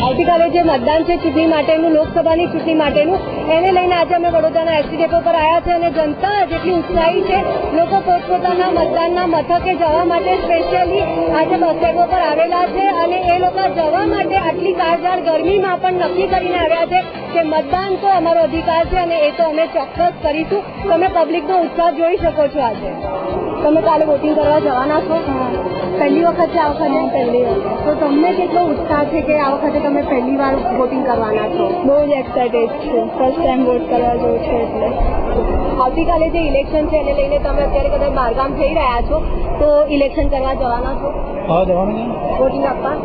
આવતીકાલે જે મતદાન છે ચૂંટણી માટેનું, લોકસભાની ચૂંટણી માટેનું, એને લઈને આજે અમે વડોદરાના એસટી ડેપો પર આવ્યા છે અને જનતા જેટલી ઉત્સાહી છે, લોકો પોતપોતાના મતદાનના મથકે જવા માટે સ્પેશિયલી આજે બસ ડેપો પર આવેલા છે અને એ લોકો જવા માટે આટલી કાળઝાળ ગરમીમાં પણ નક્કી કરીને આવ્યા છે કે મતદાન તો અમારો અધિકાર છે અને એ તો અમે ચોક્કસ કરીશું. તમે પબ્લિકનો ઉત્સાહ જોઈ શકો છો. આજે તમે કાલે વોટિંગ કરવા જવાના છો? પહેલી વખત છે આ વખતે? પહેલી વખત. તો તમને કેટલો ઉત્સાહ છે કે આ વખતે તમે પહેલી વાર વોટિંગ કરવાના છો? બહુ જ એક્સાઇટેડ છું. ફર્સ્ટ ટાઈમ વોટ કરવા જવું છે એટલે. આવતીકાલે જે ઇલેક્શન છે એને લઈને તમે અત્યારે કદાચ બહારગામ જઈ રહ્યા છો, તો ઇલેક્શન કરવા જવાના છો? હા, જવાનું. વોટિંગ આપવા?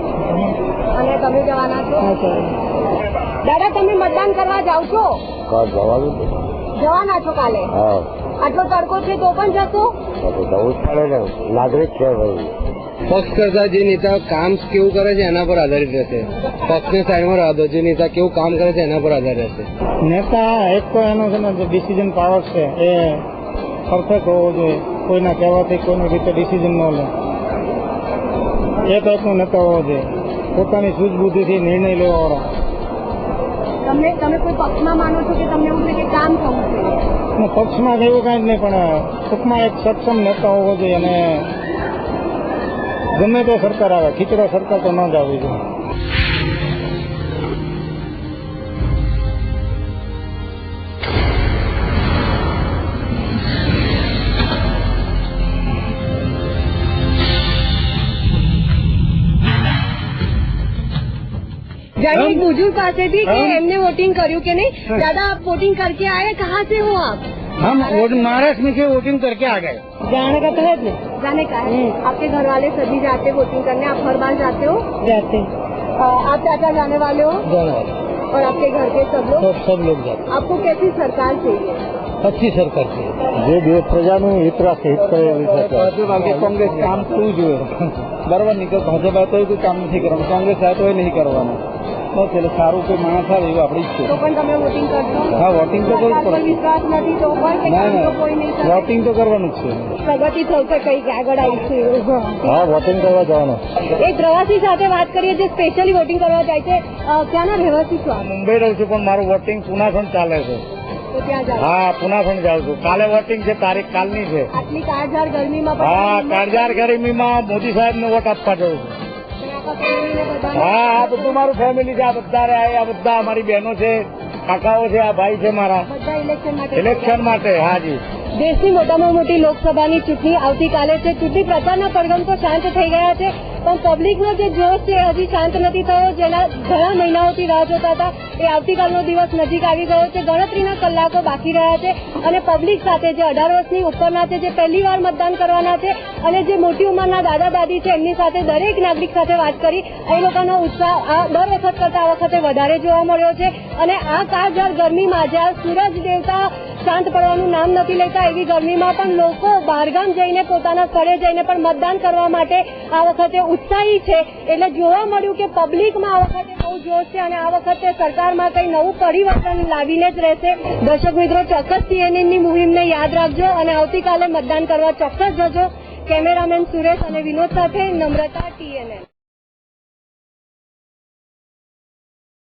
અને તમે જવાના છો? દાદા, તમે મતદાન કરવા જાવ છો? જવાના છો કાલે? આટલો તડકો છે તો પણ જશો? જવું જ પડે ને, નાગરિક છે ભાઈ. પક્ષ કરતા જે નેતા કામ કેવું કરે છે એના પર આધારિત રહેશે. પક્ષની સાઈડમાં રહો, જે નેતા કેવું કામ કરે છે એના પર આધાર રહેશે. નેતા એક તો એનો છે ને જે ડિસિઝન પાવર છે એ પરફેક્ટ હોવો જોઈએ. કોઈના કહેવાથી કોઈની રીતે ડિસિઝન ન લે, એ ટાઈપનો નેતા હોવો જોઈએ. પોતાની સૂઝબુદ્ધિથી નિર્ણય લેવાવાળો. તમે કોઈ પક્ષમાં માનો છો કે તમને એવું છે કે કામ થવું છે? પક્ષમાં એવું કાંઈ જ નહીં, પણ ટૂંકમાં એક સક્ષમ નેતા હોવો જોઈએ અને ગમે તે સરકાર આવે, ખીચડો સરકાર તો ન જ આવવી જોઈએ. जानिए एक बुजुर्ग पास थी कि हमने वोटिंग करूँ कि नहीं। दादा, आप वोटिंग करके आए? कहाँ से हो आप? हम महाराष्ट्र में से वोटिंग करके आ गए। जाने का तो है ना? जाने का है। आपके घर वाले सभी जाते वोटिंग करने? आप हर बार जाते हो? जाते। आप चाचा जाने वाले हो? जाने वाले। और आपके घर के सब लोग? सब लोग जाते। आपको कैसी सरकार चाहिए? अच्छी सरकार चाहिए, જે દેશ પ્રજાનું હિત રાખે, હિત કરે. કોંગ્રેસ કામ શું જોઈએ? બરાબર નહીં, ભાજપ આવે તો કોઈ કામ નથી કરવાનું, કોંગ્રેસ આવે તો નહીં કરવાનું. બસ એટલે સારું કોઈ માણસ આવે એવું આપણે ઈચ્છીએ. તો પણ તમે વોટિંગ કરશો? હા, વોટિંગ તો કરવું પડે. વિશ્વાસ નથી તો પણ કોઈ નહીં? વોટિંગ તો કરવાનું જ છે. પ્રગતિ થશે કઈ આગળ આવીશું? હા, વોટિંગ કરવા જવાનું. એક પ્રવાસી સાથે વાત કરીએ જે સ્પેશિયલી વોટિંગ કરવા જાય છે. ક્યાંના રહેવાસી છો આપ? મુંબઈ રહું છું પણ મારું વોટિંગ પુનાખંડ ચાલે છે. તો ત્યાં જાવ? હા, પુનાખંડ જાઉં છું. કાલે વોટિંગ છે, તારીખ કાલની છે. આટલી કાળઝાળ ગરમીમાં? હા, કાળઝાળ ગરમીમાં મોદી સાહેબ ને વોટ આપવા જવું છું. હા, આ બધું મારું ફેમિલી છે. આ બધા રહ્યા, આ બધા અમારી બહેનો છે, કાકાઓ છે, આ ભાઈ છે મારા. ઇલેક્શન માટે. હાજી. દેશની મોટામાં મોટી લોકસભાની ચૂંટણી આવતીકાલે છે. ચૂંટણી પ્રચારના પડઘમ તો શાંત થઈ ગયા છે, પણ પબ્લિકનો જે જોશ છે હજી શાંત નથી થયો. જેના ઘણા મહિનાઓથી રાહ જોતા હતા, એ આવતીકાલનો દિવસ નજીક આવી ગયો છે. ગણતરીના કલાકો બાકી રહ્યા છે અને પબ્લિક સાથે જે 18 વર્ષની ઉપરના છે, જે પહેલી વાર મતદાન કરવાના છે અને જે મોટી ઉંમરના દાદા દાદી છે, એમની સાથે દરેક નાગરિક સાથે વાત કરી. એ લોકોનો ઉત્સાહ દર વખત કરતા આ વખતે વધારે જોવા મળ્યો છે અને આ કાળઝાળ ગરમીમાં જ્યાં સૂરજ દેવતા શાંત પડવાનું નામ નથી લેતા, એવી ગરમીમાં પણ લોકો બહારગામ જઈને પોતાના સ્થળે જઈને પણ મતદાન કરવા માટે આ વખતે ઉત્સાહી છે. એટલે જોવા મળ્યું કે પબ્લિકમાં આ વખતે બહુ જોશ છે અને આ વખતે સરકારમાં કંઈ નવું પરિવર્તન લાવીને જ રહેશે. દર્શક મિત્રો, ચોક્કસ CNN ની મુહિમને યાદ રાખજો અને આવતીકાલે મતદાન કરવા ચોક્કસ જજો. કેમેરામેન સુરેશ અને વિનોદ સાથે નમ્રતા, TNN.